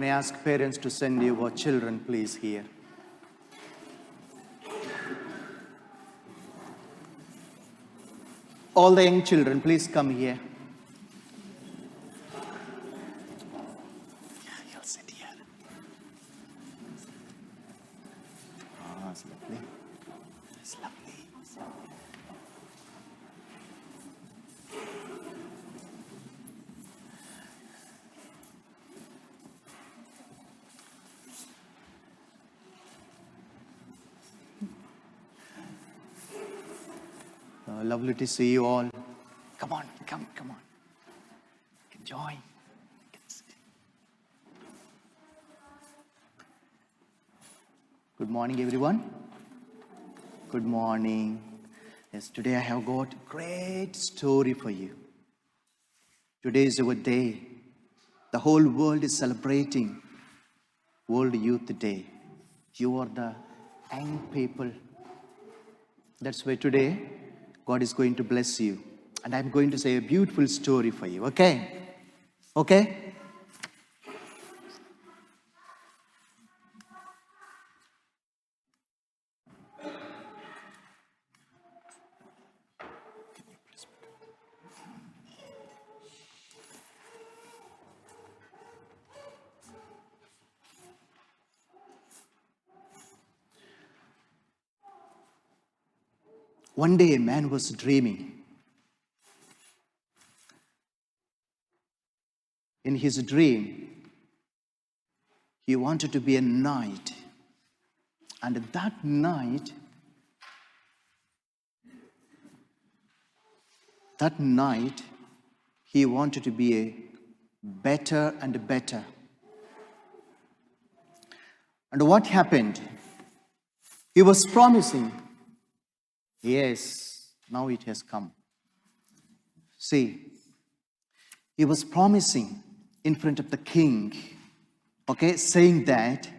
I ask parents to send your children, please, here? All the young children, please come here. You'll sit here. Oh, it's lovely. It's lovely. Lovely to see you all. Come on, come on. Enjoy. Good morning, everyone. Good morning. Yes, today I have got a great story for you. Today is our day. The whole world is celebrating World Youth Day. You are the young people. That's why today God is going to bless you. And I'm going to say a beautiful story for you, okay? Okay? One day a man was dreaming. In his dream, he wanted to be a knight. And that night, he wanted to be a better and better. And what happened? He was promising. Yes, now it has come. See, he was promising in front of the king, okay, saying that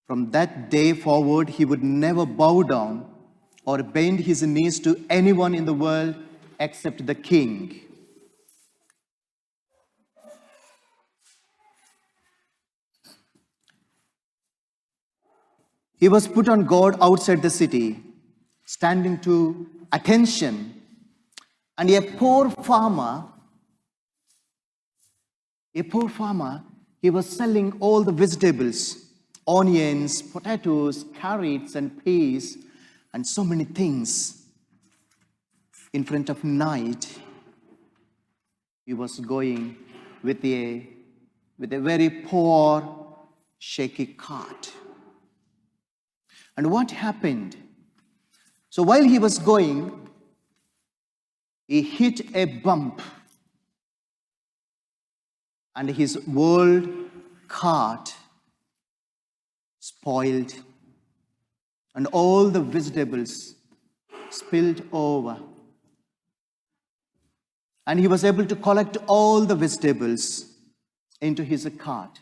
from that day forward, he would never bow down or bend his knees to anyone in the world except the king. He was put on guard outside the city, standing to attention. And a poor farmer, he was selling all the vegetables, onions, potatoes, carrots, and peas, and so many things. In front of night, he was going with a very poor, shaky cart. And what happened? So while he was going, he hit a bump, and his old cart spoiled, and all the vegetables spilled over. And he was able to collect all the vegetables into his cart,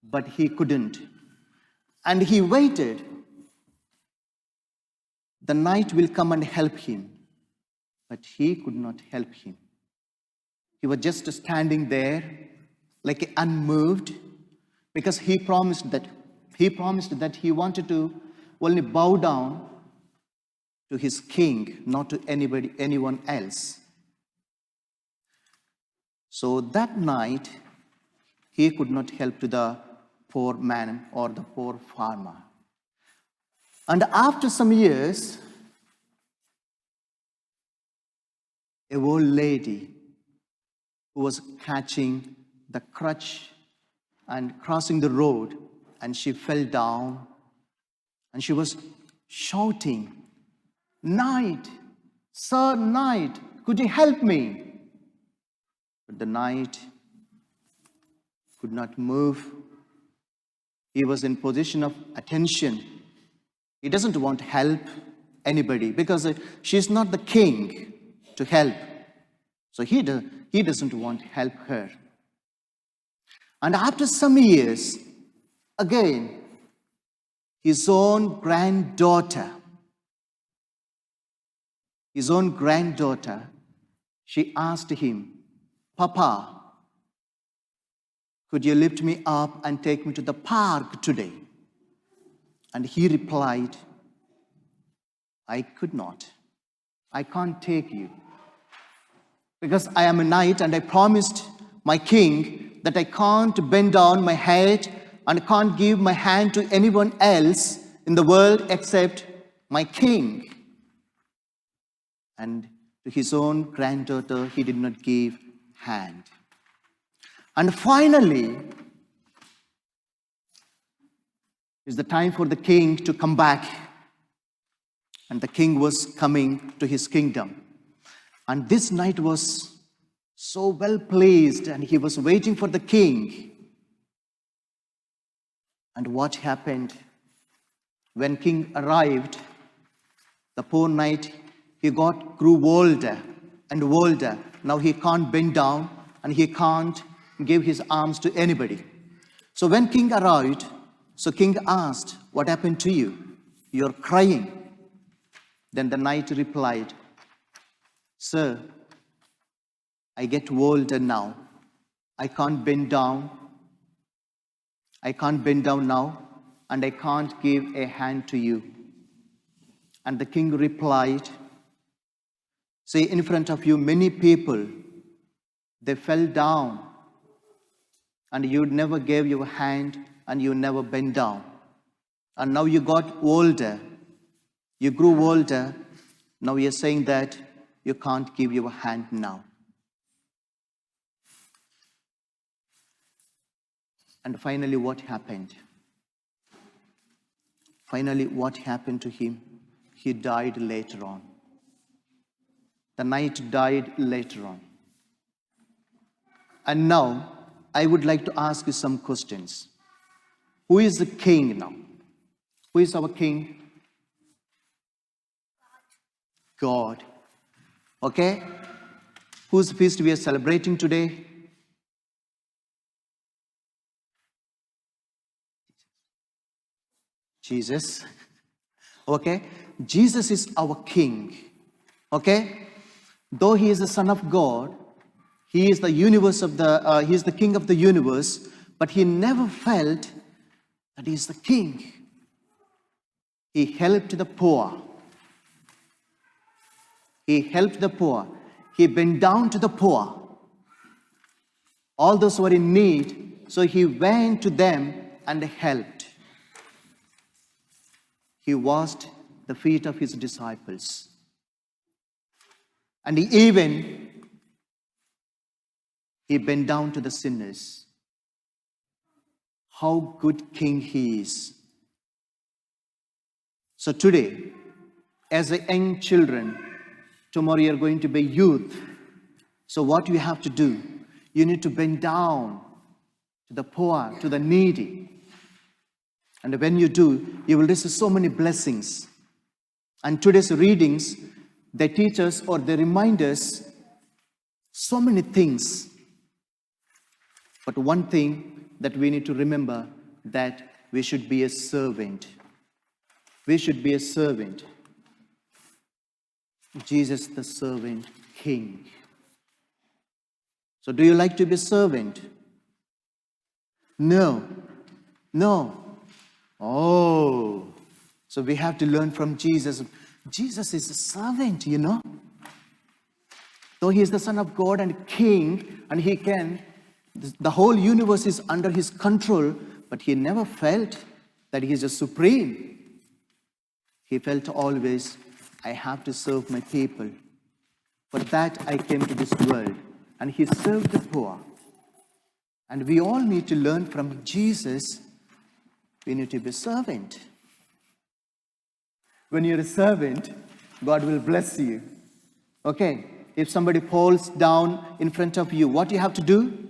but he couldn't. And he waited. The night will come and help him, but he could not help him. He was just standing there like unmoved, because he promised that he wanted to only bow down to his king, not to anyone else. So that night, he could not help to the poor man or the poor farmer. And after some years, a old lady who was catching the crutch and crossing the road, and she fell down, and she was shouting, "Knight, Sir Knight, could you help me?" But the knight could not move. He was in position of attention. He doesn't want to help anybody because she's not the king to help. So he doesn't want to help her. And after some years, again, his own granddaughter, she asked him, Papa, could you lift me up and take me to the park today? And he replied, I could not. I can't take you. Because I am a knight and I promised my king that I can't bend down my head and can't give my hand to anyone else in the world except my king. And to his own granddaughter, he did not give hand. And finally, it's the time for the king to come back. And the king was coming to his kingdom. And this knight was so well placed and he was waiting for the king. And what happened? When king arrived, the poor knight, he grew older and older. Now he can't bend down and he can't give his arms to anybody. So when king arrived, king asked, what happened to you? You're crying. Then the knight replied, Sir, I get older now. I can't bend down. I can't bend down now, and I can't give a hand to you. And the king replied, see, in front of you, many people, they fell down, and you never gave your hand, and you never bent down. And now you got older. You grew older. Now you're saying that you can't give your hand now. And finally, what happened? Finally, what happened to him? He died later on. The knight died later on. And now, I would like to ask you some questions. Who is the king now? Who is our king? God. Okay? Whose feast we are celebrating today? Jesus. Okay? Jesus is our king. Okay? Though he is the Son of God, he is the he is the king of the universe, but he never felt that he is the king. He helped the poor. He helped the poor. He bent down to the poor. All those who were in need, so he went to them and helped. He washed the feet of his disciples. And he bent down to the sinners. How good king he is. So today, as a young children, tomorrow you're going to be youth. So what you have to do, you need to bend down to the poor, to the needy. And when you do, you will receive so many blessings. And today's readings, they teach us or they remind us so many things. But one thing that we need to remember, that we should be a servant. We should be a servant. Jesus, the servant king. So do you like to be a servant? No. No. Oh. So we have to learn from Jesus. Jesus is a servant, you know. Though he is the Son of God and King, and the whole universe is under his control, but he never felt that he is a supreme. He felt always, I have to serve my people. For that I came to this world. And he served the poor. And we all need to learn from Jesus. We need to be a servant. When you're a servant, God will bless you. Okay, if somebody falls down in front of you, what you have to do?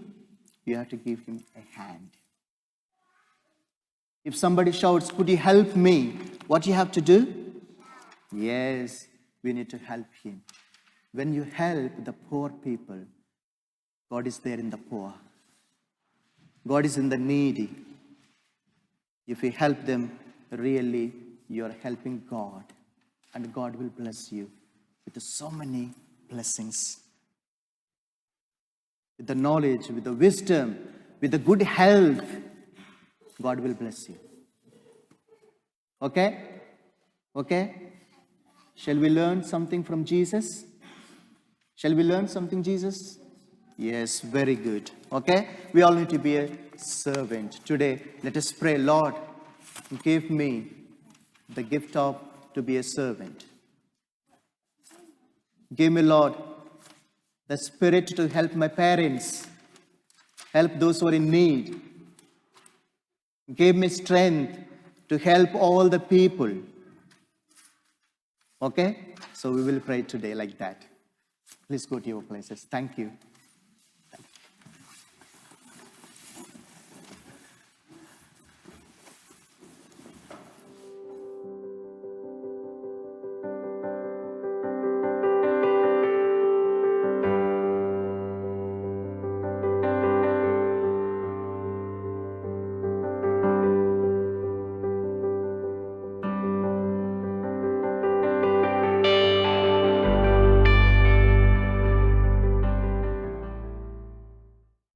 You have to give him a hand. If somebody shouts, could you help me? What you have to do? Yes, we need to help him. When you help the poor people, God is there in the poor. God is in the needy. If you help them, really, you're helping God. And God will bless you with so many blessings. with the knowledge, with the wisdom, with the good health, God will bless you. Okay? Okay? Shall we learn something from Jesus? Shall we learn something, Jesus? Yes, very good. Okay? We all need to be a servant. Today, let us pray, Lord, give me the gift of to be a servant. Give me, Lord, the spirit to help my parents, help those who are in need. Give me strength to help all the people. Okay? So we will pray today like that. Please go to your places. Thank you.